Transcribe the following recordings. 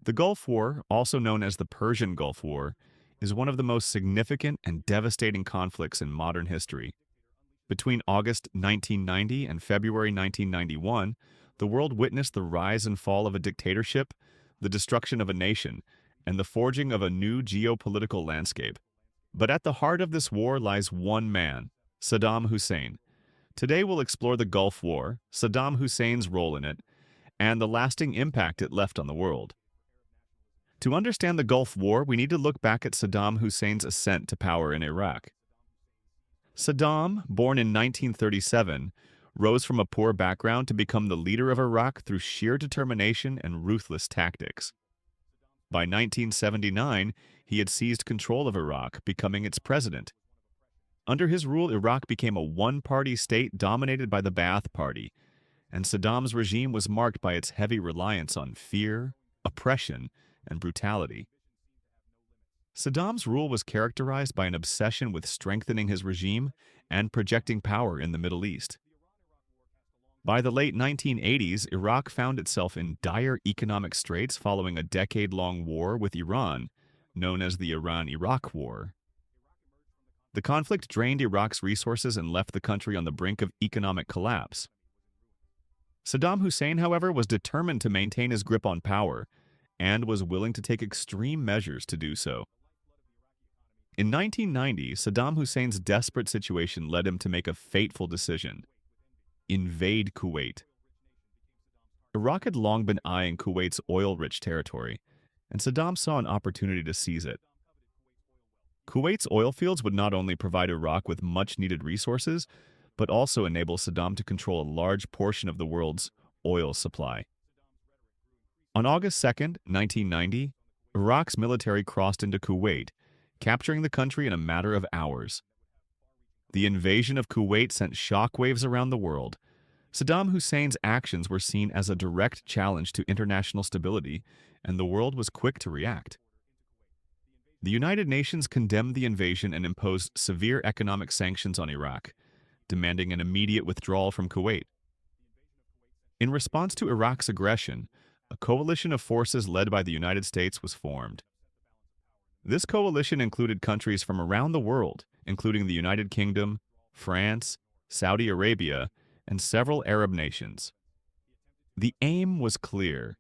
The Gulf War, also known as the Persian Gulf War, is one of the most significant and devastating conflicts in modern history. Between August 1990 and February 1991, the world witnessed the rise and fall of a dictatorship, the destruction of a nation, and the forging of a new geopolitical landscape. But at the heart of this war lies one man, Saddam Hussein. Today we'll explore the Gulf War, Saddam Hussein's role in it, and the lasting impact it left on the world. To understand the Gulf War, we need to look back at Saddam Hussein's ascent to power in Iraq. Saddam, born in 1937, rose from a poor background to become the leader of Iraq through sheer determination and ruthless tactics. By 1979, he had seized control of Iraq, becoming its president. Under his rule, Iraq became a one-party state dominated by the Ba'ath Party, and Saddam's regime was marked by its heavy reliance on fear, oppression, and brutality. Saddam's rule was characterized by an obsession with strengthening his regime and projecting power in the Middle East. By the late 1980s, Iraq found itself in dire economic straits following a decade-long war with Iran, known as the Iran-Iraq War. The conflict drained Iraq's resources and left the country on the brink of economic collapse. Saddam Hussein, however, was determined to maintain his grip on power and was willing to take extreme measures to do so. In 1990, Saddam Hussein's desperate situation led him to make a fateful decision: invade Kuwait. Iraq had long been eyeing Kuwait's oil-rich territory, and Saddam saw an opportunity to seize it. Kuwait's oil fields would not only provide Iraq with much-needed resources, but also enable Saddam to control a large portion of the world's oil supply. On August 2, 1990, Iraq's military crossed into Kuwait, capturing the country in a matter of hours. The invasion of Kuwait sent shockwaves around the world. Saddam Hussein's actions were seen as a direct challenge to international stability, and the world was quick to react. The United Nations condemned the invasion and imposed severe economic sanctions on Iraq, demanding an immediate withdrawal from Kuwait. In response to Iraq's aggression, a coalition of forces led by the United States was formed. This coalition included countries from around the world, including the United Kingdom, France, Saudi Arabia, and several Arab nations. The aim was clear: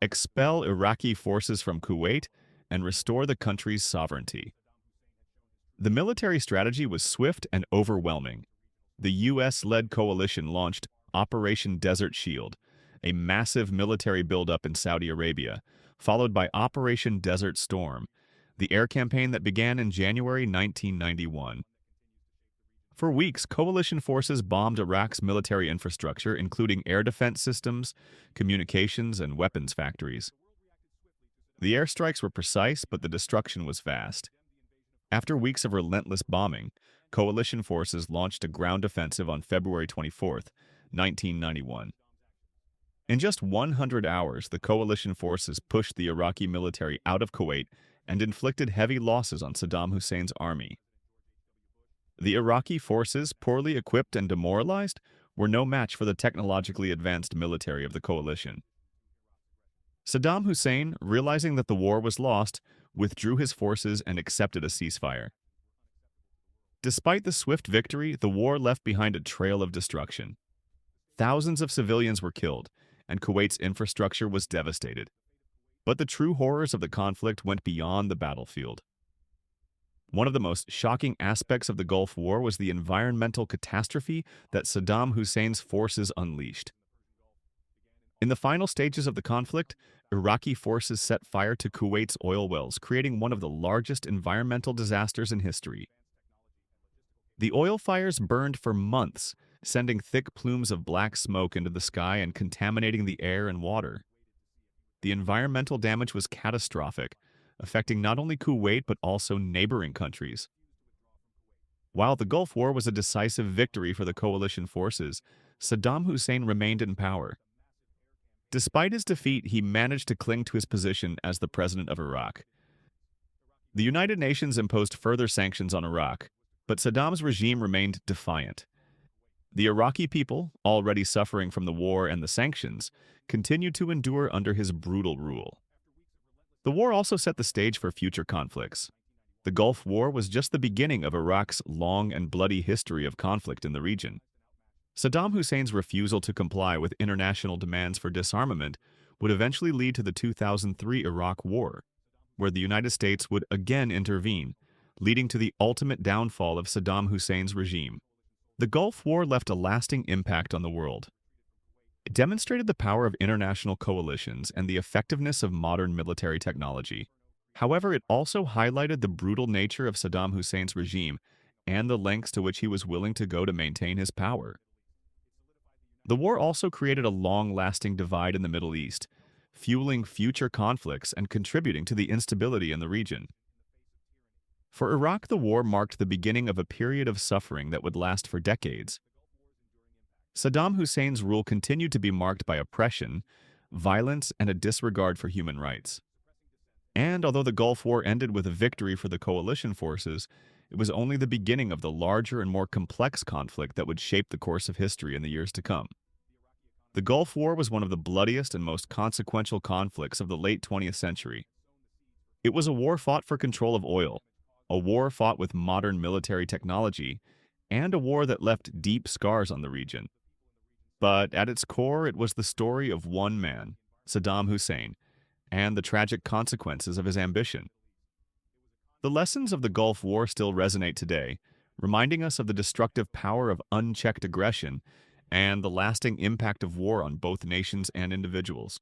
expel Iraqi forces from Kuwait and restore the country's sovereignty. The military strategy was swift and overwhelming. The U.S.-led coalition launched Operation Desert Shield, a massive military buildup in Saudi Arabia, followed by Operation Desert Storm, the air campaign that began in January 1991. For weeks, coalition forces bombed Iraq's military infrastructure, including air defense systems, communications, and weapons factories. The airstrikes were precise, but the destruction was vast. After weeks of relentless bombing, coalition forces launched a ground offensive on February 24, 1991. In just 100 hours, the coalition forces pushed the Iraqi military out of Kuwait and inflicted heavy losses on Saddam Hussein's army. The Iraqi forces, poorly equipped and demoralized, were no match for the technologically advanced military of the coalition. Saddam Hussein, realizing that the war was lost, withdrew his forces and accepted a ceasefire. Despite the swift victory, the war left behind a trail of destruction. Thousands of civilians were killed, and Kuwait's infrastructure was devastated. But the true horrors of the conflict went beyond the battlefield. One of the most shocking aspects of the Gulf War was the environmental catastrophe that Saddam Hussein's forces unleashed. In the final stages of the conflict, Iraqi forces set fire to Kuwait's oil wells, creating one of the largest environmental disasters in history. The oil fires burned for months, sending thick plumes of black smoke into the sky and contaminating the air and water. The environmental damage was catastrophic, affecting not only Kuwait but also neighboring countries. While the Gulf War was a decisive victory for the coalition forces, Saddam Hussein remained in power. Despite his defeat, he managed to cling to his position as the president of Iraq. The United Nations imposed further sanctions on Iraq, but Saddam's regime remained defiant. The Iraqi people, already suffering from the war and the sanctions, continued to endure under his brutal rule. The war also set the stage for future conflicts. The Gulf War was just the beginning of Iraq's long and bloody history of conflict in the region. Saddam Hussein's refusal to comply with international demands for disarmament would eventually lead to the 2003 Iraq War, where the United States would again intervene, leading to the ultimate downfall of Saddam Hussein's regime. The Gulf War left a lasting impact on the world. It demonstrated the power of international coalitions and the effectiveness of modern military technology. However, it also highlighted the brutal nature of Saddam Hussein's regime and the lengths to which he was willing to go to maintain his power. The war also created a long-lasting divide in the Middle East, fueling future conflicts and contributing to the instability in the region. For Iraq, the war marked the beginning of a period of suffering that would last for decades. Saddam Hussein's rule continued to be marked by oppression, violence, and a disregard for human rights. And although the Gulf War ended with a victory for the coalition forces, it was only the beginning of the larger and more complex conflict that would shape the course of history in the years to come. The Gulf War was one of the bloodiest and most consequential conflicts of the late 20th century. It was a war fought for control of oil, a war fought with modern military technology, and a war that left deep scars on the region. But at its core, it was the story of one man, Saddam Hussein, and the tragic consequences of his ambition. The lessons of the Gulf War still resonate today, reminding us of the destructive power of unchecked aggression and the lasting impact of war on both nations and individuals.